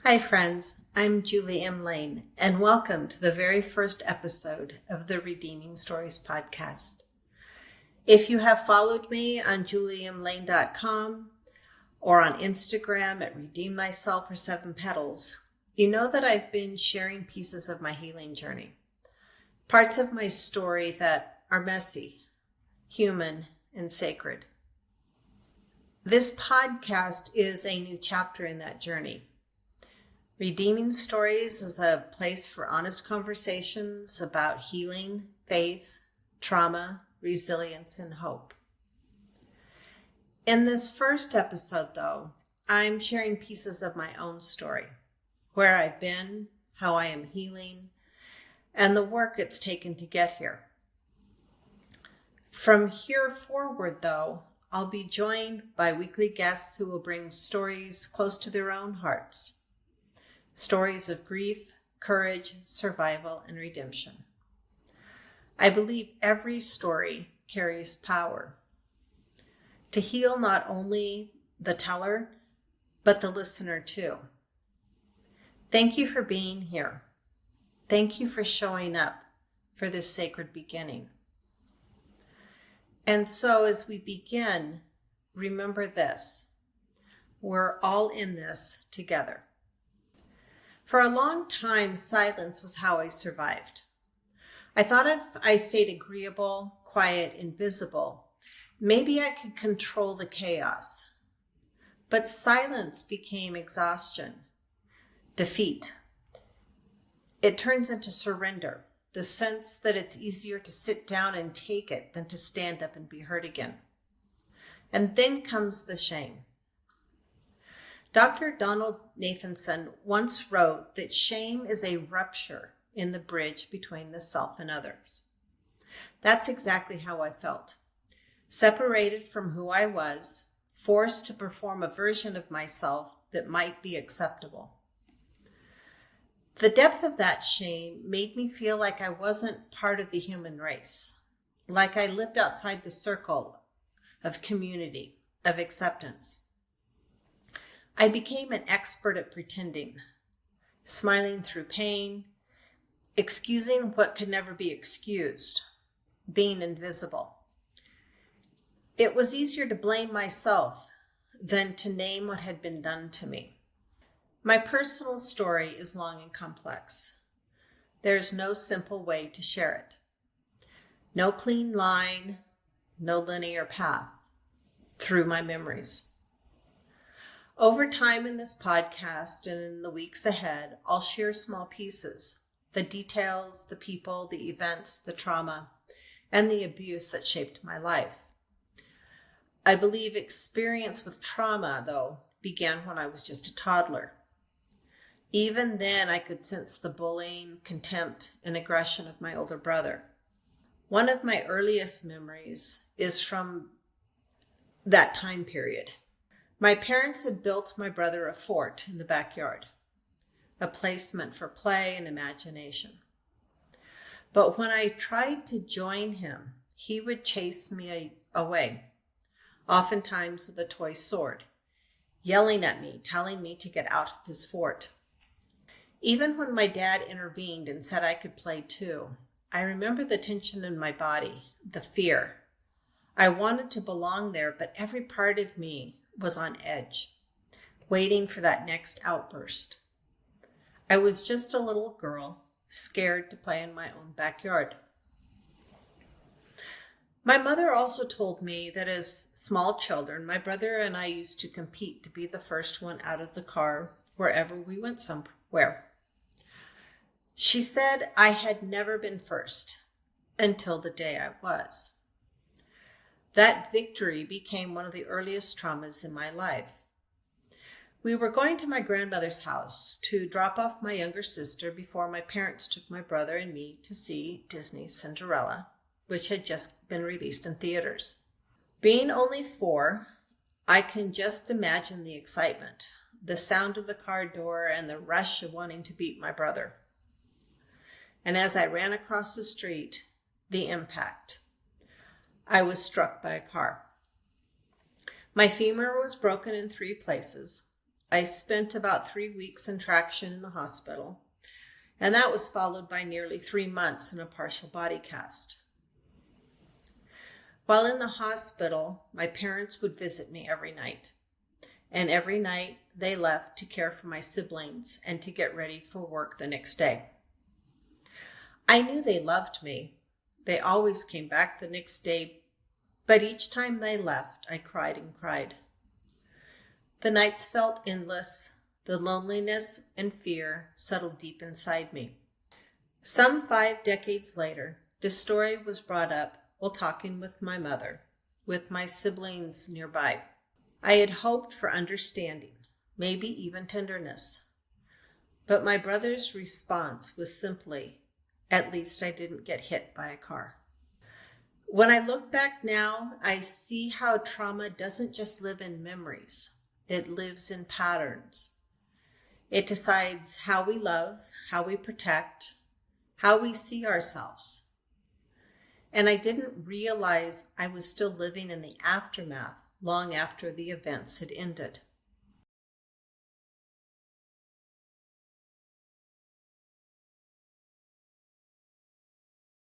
Hi friends, I'm Julie M. Lane, and welcome to the very first episode of the Redeeming Stories podcast. If you have followed me on juliemlane.com or on Instagram at Redeem Thyself or Seven Petals, you know that I've been sharing pieces of my healing journey, parts of my story that are messy, human, and sacred. This podcast is a new chapter in that journey. Redeeming Stories is a place for honest conversations about healing, faith, trauma, resilience, and hope. In this first episode, though, I'm sharing pieces of my own story, where I've been, how I am healing, and the work it's taken to get here. From here forward, though, I'll be joined by weekly guests who will bring stories close to their own hearts. Stories of grief, courage, survival, and redemption. I believe every story carries power to heal not only the teller, but the listener too. Thank you for being here. Thank you for showing up for this sacred beginning. And so as we begin, remember this: we're all in this together. For a long time, silence was how I survived. I thought if I stayed agreeable, quiet, invisible, maybe I could control the chaos. But silence became exhaustion, defeat. It turns into surrender, the sense that it's easier to sit down and take it than to stand up and be heard again. And then comes the shame. Dr. Donald Nathanson once wrote that shame is a rupture in the bridge between the self and others. That's exactly how I felt. Separated from who I was, forced to perform a version of myself that might be acceptable. The depth of that shame made me feel like I wasn't part of the human race, like I lived outside the circle of community, of acceptance. I became an expert at pretending, smiling through pain, excusing what could never be excused, being invisible. It was easier to blame myself than to name what had been done to me. My personal story is long and complex. There's no simple way to share it. No clean line, no linear path through my memories. Over time in this podcast and in the weeks ahead, I'll share small pieces, the details, the people, the events, the trauma, and the abuse that shaped my life. I believe experience with trauma, though, began when I was just a toddler. Even then, I could sense the bullying, contempt, and aggression of my older brother. One of my earliest memories is from that time period. My parents had built my brother a fort in the backyard, a place meant for play and imagination. But when I tried to join him, he would chase me away, oftentimes with a toy sword, yelling at me, telling me to get out of his fort. Even when my dad intervened and said I could play too, I remember the tension in my body, the fear. I wanted to belong there, but every part of me was on edge, waiting for that next outburst. I was just a little girl, scared to play in my own backyard. My mother also told me that as small children, my brother and I used to compete to be the first one out of the car wherever we went somewhere. She said I had never been first until the day I was. That victory became one of the earliest traumas in my life. We were going to my grandmother's house to drop off my younger sister before my parents took my brother and me to see Disney's Cinderella, which had just been released in theaters. Being only 4, I can just imagine the excitement, the sound of the car door, and the rush of wanting to beat my brother. And as I ran across the street, the impact. I was struck by a car. My femur was broken in 3 places. I spent about 3 weeks in traction in the hospital, and that was followed by nearly 3 months in a partial body cast. While in the hospital, my parents would visit me every night, and every night they left to care for my siblings and to get ready for work the next day. I knew they loved me. They always came back the next day, but each time they left, I cried and cried. The nights felt endless. The loneliness and fear settled deep inside me. Some 5 decades later, this story was brought up while talking with my mother, with my siblings nearby. I had hoped for understanding, maybe even tenderness. But my brother's response was simply, "At least I didn't get hit by a car." When I look back now, I see how trauma doesn't just live in memories. It lives in patterns. It decides how we love, how we protect, how we see ourselves. And I didn't realize I was still living in the aftermath long after the events had ended.